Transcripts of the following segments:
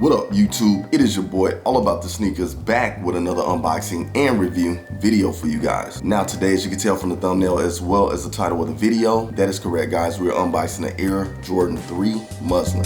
What up YouTube? It is your boy All About The Sneakerz back with another unboxing and review video for you guys. Now today, as you can tell from the thumbnail as well as the title of the video, that is correct guys, we're unboxing the Air Jordan 3 Muslin.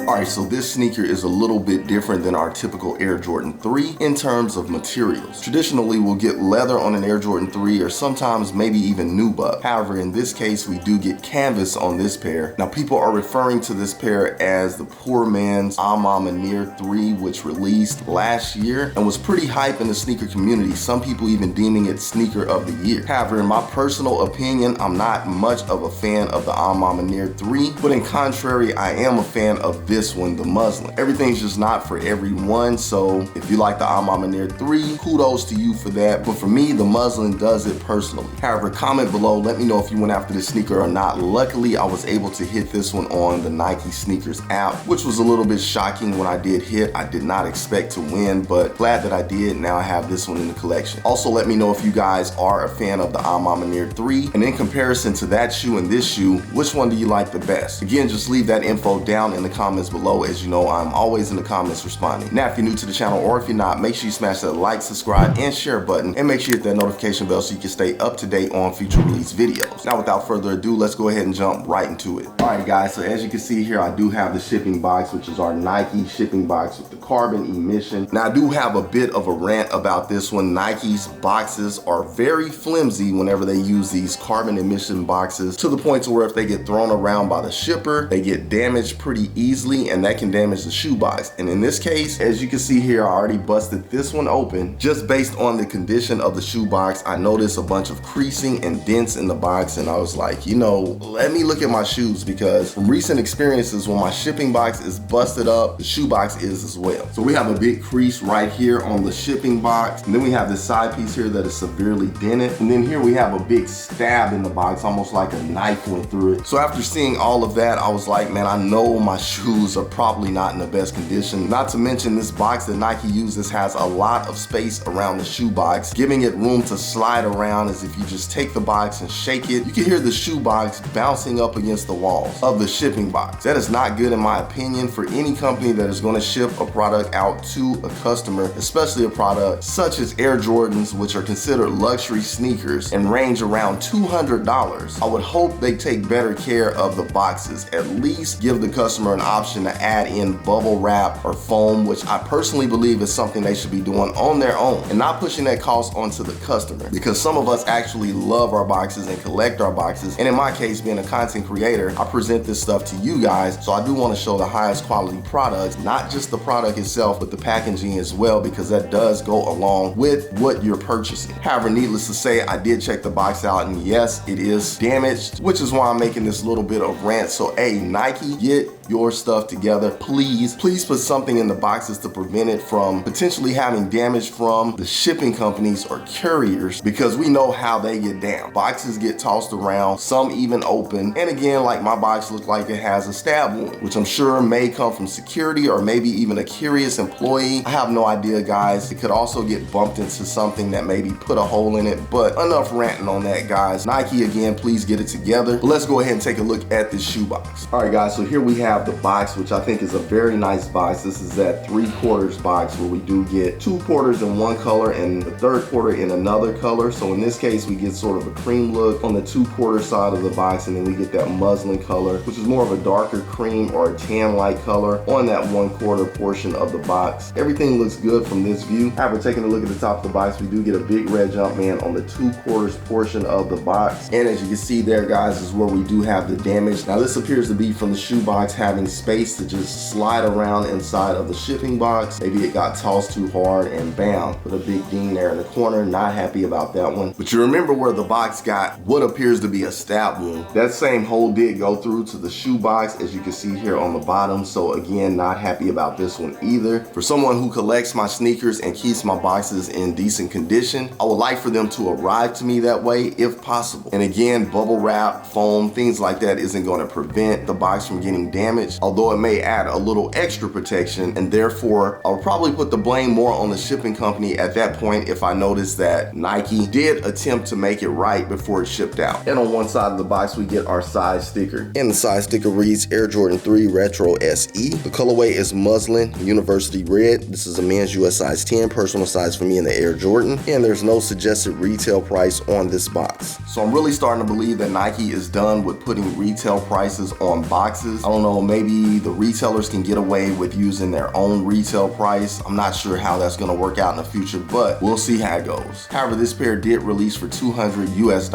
Alright, so this sneaker is a little bit different than our typical Air Jordan 3 in terms of materials. Traditionally, we'll get leather on an Air Jordan 3 or sometimes maybe even nubuck. However, in this case, we do get canvas on this pair. Now, people are referring to this pair as the poor man's About 3, which released last year and was pretty hype in the sneaker community. Some people even deeming it sneaker of the year. However, in my personal opinion, I'm not much of a fan of the About 3, but in contrary, I am a fan of this one, the Muslin. Everything's just not for everyone, so if you like the About 3, kudos to you for that, but for me, the Muslin does it personally. However, comment below, let me know if you went after this sneaker or not. Luckily, I was able to hit this one on the Nike Sneakers app, which was a little bit shocking when I did hit. I did not expect to win, but glad that I did. Now I have this one in the collection. Also, let me know if you guys are a fan of the About 3, and in comparison to that shoe and this shoe, which one do you like the best? Again, just leave that info down in the comments below. As you know, I'm always in the comments responding. Now, if you're new to the channel or if you're not, make sure you smash that like, subscribe, and share button, and make sure you hit that notification bell so you can stay up to date on future release videos. Now, without further ado, let's go ahead and jump right into it. All right, guys, so as you can see here, I do have the shipping box, which is our Nike shipping box with the carbon emission. Now, I do have a bit of a rant about this one. Nike's boxes are very flimsy whenever they use these carbon emission boxes, to the point to where if they get thrown around by the shipper, they get damaged pretty easily, and that can damage the shoebox. And in this case, as you can see here, I already busted this one open. Just based on the condition of the shoebox, I noticed a bunch of creasing and dents in the box, and I was like, you know, let me look at my shoes, because from recent experiences, when my shipping box is busted up, the shoebox is as well. So we have a big crease right here on the shipping box, and then we have this side piece here that is severely dented, and then here we have a big stab in the box, almost like a knife went through it. So after seeing all of that, I was like, man, I know my shoes are probably not in the best condition. Not to mention, this box that Nike uses has a lot of space around the shoebox, giving it room to slide around. As if you just take the box and shake it, you can hear the shoebox bouncing up against the walls of the shipping box. That is not good in my opinion for any company that is going to ship a product out to a customer, especially a product such as Air Jordans, which are considered luxury sneakers and range around $200. I would hope they take better care of the boxes. At least give the customer an option to add in bubble wrap or foam, which I personally believe is something they should be doing on their own and not pushing that cost onto the customer, because some of us actually love our boxes and collect our boxes. And in my case, being a content creator, I present this stuff to you guys, so I do want to show the highest quality products, not just the product itself, but the packaging as well, because that does go along with what you're purchasing. However, needless to say, I did check the box out, and yes, it is damaged, which is why I'm making this little bit of rant. So hey, Nike, get your stuff together, please put something in the boxes to prevent it from potentially having damage from the shipping companies or couriers, because we know how they get down. Boxes get tossed around, some even open, and again, like my box looked like it has a stab wound, which I'm sure may come from security or maybe even a curious employee. I have no idea, guys. It could also get bumped into something that maybe put a hole in it, but enough ranting on that, guys. Nike, again, please get it together. But let's go ahead and take a look at this shoebox. All right, guys, so here we have the box, which I think is a very nice box. This is that 3/4 box where we do get 2 quarters in one color and the 3rd quarter in another color. So in this case, we get sort of a cream look on the 2/4 side of the box, and then we get that muslin color, which is more of a darker cream or a tan-like color on that 1/4 portion of the box. Everything looks good from this view. However, taking a look at the top of the box, we do get a big red Jumpman on the 2/4 portion of the box. And as you can see there, guys, is where we do have the damage. Now this appears to be from the shoebox having space to just slide around inside of the shipping box. Maybe it got tossed too hard and bam, with a big ding there in the corner. Not happy about that one. But you remember where the box got what appears to be a stab wound. That same hole did go through to the shoebox, as you can see here on the bottom. So again, not happy about this one either. For someone who collects my sneakers and keeps my boxes in decent condition, I would like for them to arrive to me that way if possible. And again, bubble wrap, foam, things like that isn't going to prevent the box from getting damaged, although it may add a little extra protection, and therefore I'll probably put the blame more on the shipping company at that point if I notice that Nike did attempt to make it right before it shipped out. And on one side of the box we get our size sticker, and the size sticker reads Air Jordan 3 Retro SE. The colorway is Muslin University Red. This is a men's US size 10, personal size for me in the Air Jordan, and there's no suggested retail price on this box. So I'm really starting to believe that Nike is done with putting retail prices on boxes. I don't know, maybe the retailers can get away with using their own retail price. I'm not sure how that's gonna work out in the future, but we'll see how it goes. However, this pair did release for $200 US.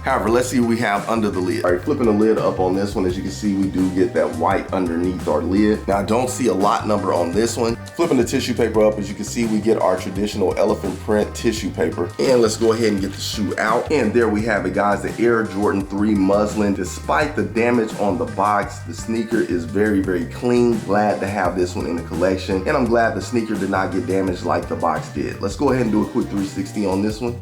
However, let's see what we have under the lid. All right, flipping the lid up on this one, as you can see, we do get that white underneath our lid. Now, I don't see a lot number on this one. Flipping the tissue paper up, as you can see, we get our traditional elephant print tissue paper. And let's go ahead and get the shoe out. And there we have it, guys, the Air Jordan 3 Muslin. Despite the damage on the box, the sneaker is very, very clean. Glad to have this one in the collection. And I'm glad the sneaker did not get damaged like the box did. Let's go ahead and do a quick 360 on this one.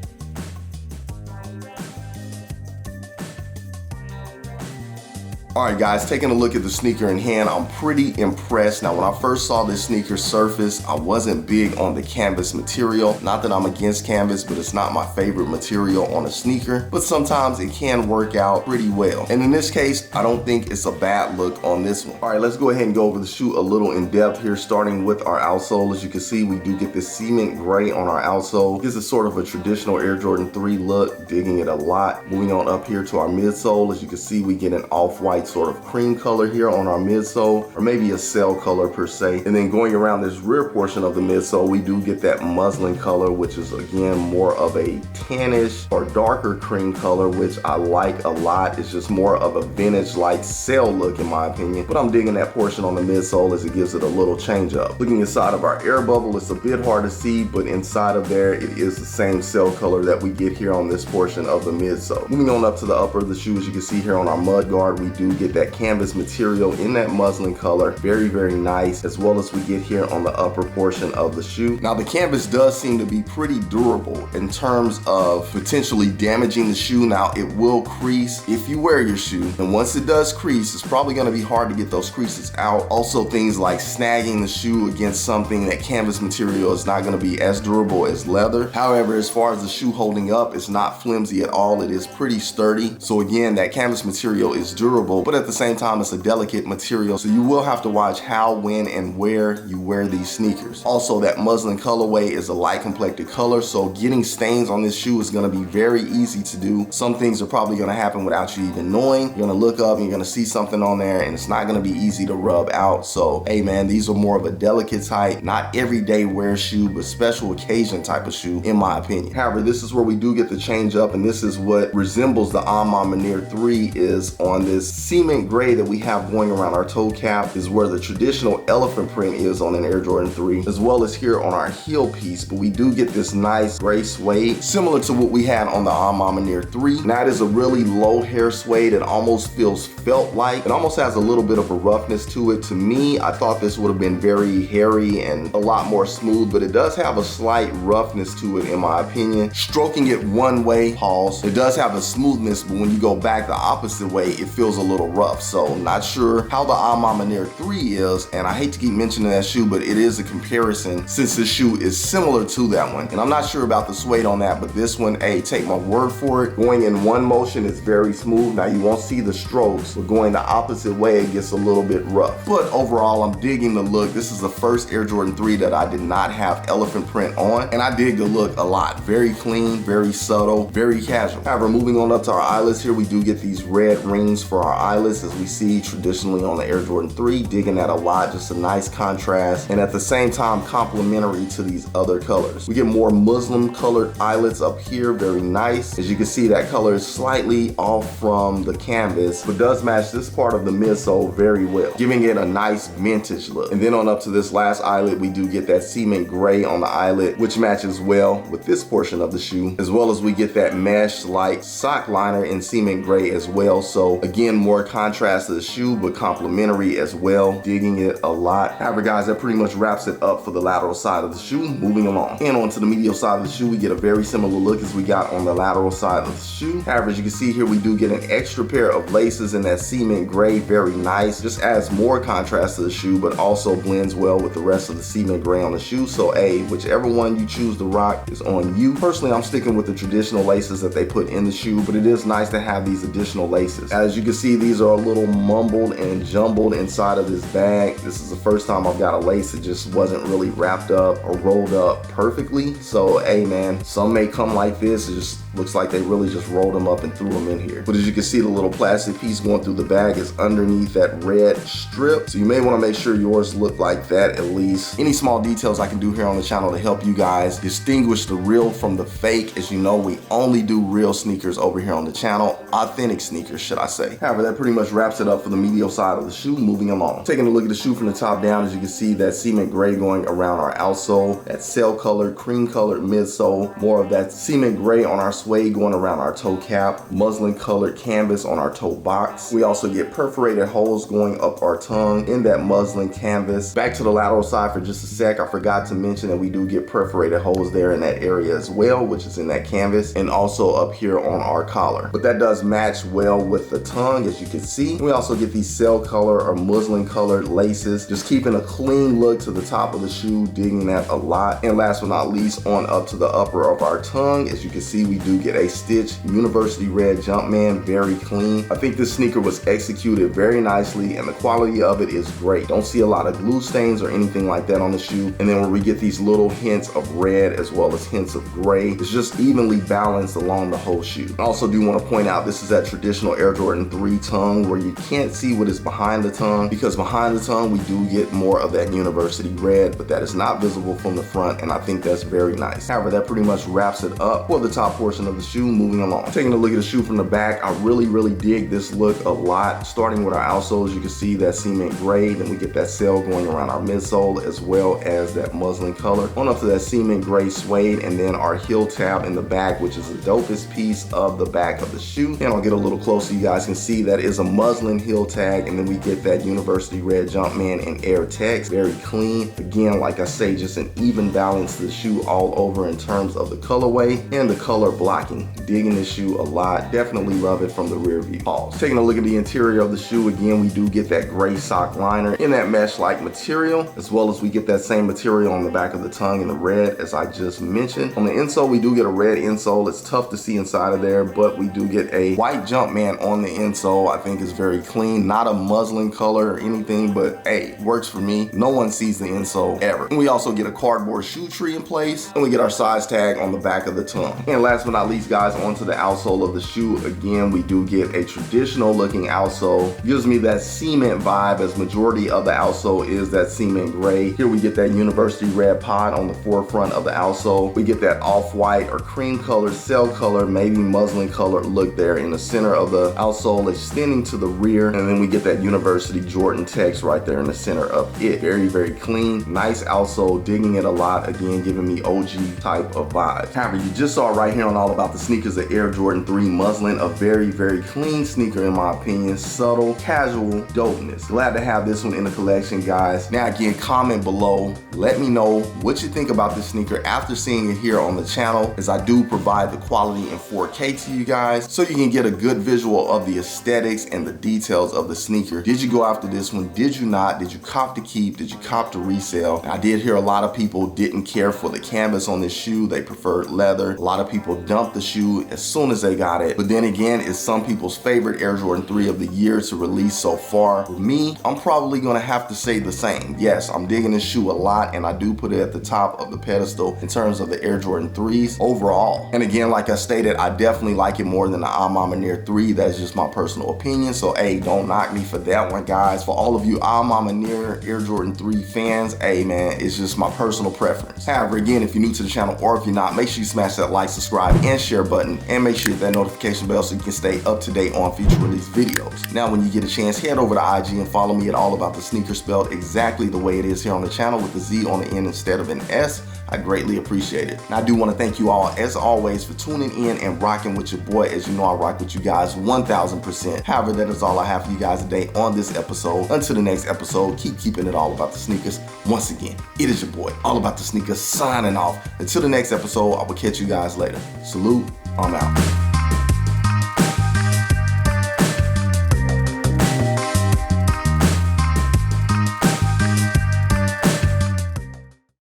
All right, guys, taking a look at the sneaker in hand, I'm pretty impressed. Now, when I first saw this sneaker surface, I wasn't big on the canvas material. Not that I'm against canvas, but it's not my favorite material on a sneaker. But sometimes it can work out pretty well. And in this case, I don't think it's a bad look on this one. All right, let's go ahead and go over the shoe a little in depth here, starting with our outsole. As you can see, we do get this cement gray on our outsole. This is sort of a traditional Air Jordan 3 look, digging it a lot. Moving on up here to our midsole, as you can see, we get an off-white sort of cream color here on our midsole, or maybe a cell color per se. And then going around this rear portion of the midsole, we do get that muslin color, which is again more of a tannish or darker cream color, which I like a lot. It's just more of a vintage-like cell look in my opinion, but I'm digging that portion on the midsole as it gives it a little change up. Looking inside of our air bubble, it's a bit hard to see, but inside of there, it is the same cell color that we get here on this portion of the midsole. Moving on up to the upper of the shoe, as you can see here on our mud guard, we do get that canvas material in that muslin color. Very, very nice, as well as we get here on the upper portion of the shoe. Now, the canvas does seem to be pretty durable in terms of potentially damaging the shoe. Now, it will crease if you wear your shoe, and once it does crease, it's probably going to be hard to get those creases out. Also, things like snagging the shoe against something, that canvas material is not going to be as durable as leather. However, as far as the shoe holding up, it's not flimsy at all. It is pretty sturdy. So again, that canvas material is durable, but at the same time, it's a delicate material, so you will have to watch how, when, and where you wear these sneakers. Also, that muslin colorway is a light complected color, so getting stains on this shoe is going to be very easy to do. Some things are probably going to happen without you even knowing. You're going to look up and you're going to see something on there, and it's not going to be easy to rub out. So hey man, these are more of a delicate type, not everyday wear shoe, but special occasion type of shoe in my opinion. However, this is where we do get the change up, and this is what resembles the A Ma Maniére 3 is on this cement gray that we have going around our toe cap is where the traditional elephant print is on an Air Jordan 3, as well as here on our heel piece, but we do get this nice gray suede, similar to what we had on the A Ma Maniére 3. Now it is a really low hair suede. It almost feels felt-like. It almost has a little bit of a roughness to it. To me, I thought this would have been very hairy and a lot more smooth, but it does have a slight roughness to it in my opinion. Stroking it one way, pause, it does have a smoothness, but when you go back the opposite way, it feels a little rough. So not sure how the A Ma Maniére 3 is, and I hate to keep mentioning that shoe, but it is a comparison since this shoe is similar to that one. And I'm not sure about the suede on that, but this one, hey, take my word for it. Going in one motion is very smooth. Now you won't see the strokes, but going the opposite way, it gets a little bit rough. But overall, I'm digging the look. This is the first Air Jordan 3 that I did not have elephant print on, and I dig the look a lot. Very clean, very subtle, very casual. However, moving on up to our eyelids here, we do get these red rings for our eyelids as we see traditionally on the Air Jordan 3. Digging that a lot, just a nice contrast, and at the same time complementary to these other colors. We get more Muslin colored eyelids up here, very nice. As you can see, that color is slightly off from the canvas, but does match this part of the midsole very well, giving it a nice vintage look. And then on up to this last eyelid, we do get that cement gray on the eyelid, which matches well with this portion of the shoe, as well as we get that mesh-like sock liner in cement gray as well. So again, more contrast to the shoe, but complementary as well. Digging it a lot. However, guys, that pretty much wraps it up for the lateral side of the shoe. Moving along. And onto the medial side of the shoe, we get a very similar look as we got on the lateral side of the shoe. However, as you can see here, we do get an extra pair of laces in that cement gray. Very nice. Just adds more contrast to the shoe, but also blends well with the rest of the cement gray on the shoe. So whichever one you choose to rock is on you. Personally, I'm sticking with the traditional laces that they put in the shoe, but it is nice to have these additional laces. As you can see, these are a little mumbled and jumbled inside of this bag. This is the first time I've got a lace that just wasn't really wrapped up or rolled up perfectly. So hey man, some may come like this. It just looks like they really just rolled them up and threw them in here. But as you can see, the little plastic piece going through the bag is underneath that red strip. So you may want to make sure yours look like that at least. Any small details I can do here on the channel to help you guys distinguish the real from the fake. As you know, we only do real sneakers over here on the channel. Authentic sneakers, should I say. However, that pretty much wraps it up for the medial side of the shoe. Moving along. Taking a look at the shoe from the top down, as you can see, that cement gray going around our outsole, that sail colored, cream colored midsole, more of that cement gray on our suede going around our toe cap, muslin colored canvas on our toe box. We also get perforated holes going up our tongue in that muslin canvas. Back to the lateral side for just a sec, I forgot to mention that we do get perforated holes there in that area as well, which is in that canvas, and also up here on our collar. But that does match well with the tongue, as you can see. We also get these sail color or muslin colored laces, just keeping a clean look to the top of the shoe, digging that a lot. And last but not least, on up to the upper of our tongue, as you can see, we do get a stitch university red Jumpman, very clean. I think this sneaker was executed very nicely and the quality of it is great. Don't see a lot of glue stains or anything like that on the shoe. And then when we get these little hints of red as well as hints of gray, it's just evenly balanced along the whole shoe. I also do want to point out, this is that traditional Air Jordan 3 tongue where you can't see what is behind the tongue, because behind the tongue we do get more of that university red, but that is not visible from the front, and I think that's very nice. However, that pretty much wraps it up for the top portion of the shoe. Moving along. Taking a look at the shoe from the back, I really dig this look a lot. Starting with our outsoles, you can see that cement gray, then we get that sail going around our midsole as well as that muslin color. On up to that cement gray suede, and then our heel tab in the back, which is the dopest piece of the back of the shoe. And I'll get a little closer, you guys can see that is a muslin heel tag, and then we get that university red Jumpman and air text, very clean. Again, like I say, just an even balance to the shoe all over in terms of the colorway and the color blocking. Digging this shoe a lot, definitely love it from the rear view. Pause. Taking a look at the interior of the shoe, again, we do get that gray sock liner in that mesh-like material, as well as we get that same material on the back of the tongue in the red, as I just mentioned. On the insole, we do get a red insole. It's tough to see inside of there, but we do get a white Jumpman on the insole. I think it's very clean, not a muslin color or anything, but hey, works for me. No one sees the insole ever. And we also get a cardboard shoe tree in place, and we get our size tag on the back of the tongue. And last but not leads guys onto the outsole of the shoe. Again, we do get a traditional looking outsole. Gives me that cement vibe, as majority of the outsole is that cement gray. Here we get that university red pod on the forefront of the outsole. We get that off-white or cream color, cell color, maybe muslin color look there in the center of the outsole, extending to the rear. And then we get that University Jordan text right there in the center of it. Very, very clean, nice outsole, digging it a lot. Again, giving me OG type of vibes. However, you just saw right here on All About the Sneakers, the Air Jordan 3 Muslin, a very, very clean sneaker in my opinion. Subtle, casual dopeness. Glad to have this one in the collection, guys. Now again, comment below. Let me know what you think about this sneaker after seeing it here on the channel, as I do provide the quality in 4K to you guys, so you can get a good visual of the aesthetics and the details of the sneaker. Did you go after this one? Did you not? Did you cop to keep? Did you cop to resell? Now, I did hear a lot of people didn't care for the canvas on this shoe. They preferred leather. A lot of people dumped the shoe as soon as they got it. But then again, it's some people's favorite Air Jordan 3 of the year to release so far. For me, I'm probably gonna have to say the same. Yes, I'm digging this shoe a lot, and I do put it at the top of the pedestal in terms of the Air Jordan 3s overall. And again, like I stated, I definitely like it more than the Alma Near 3. That's just my personal opinion. So hey, don't knock me for that one, guys. For all of you Alma Near Air Jordan 3 fans, hey man, it's just my personal preference. However, again, if you're new to the channel or if you're not, make sure you smash that like, subscribe, and share button, and make sure you hit that notification bell so you can stay up to date on future release videos. Now, when you get a chance, head over to IG and follow me at All About the Sneakers, spelled exactly the way it is here on the channel, with the Z on the end instead of an S. I greatly appreciate it. And I do want to thank you all, as always, for tuning in and rocking with your boy. As you know, I rock with you guys 1000%. However, that is all I have for you guys today on this episode. Until the next episode, keep keeping it all about the sneakers. Once again, it is your boy, All About the Sneakers, signing off. Until the next episode, I will catch you guys later. Salute, I'm out.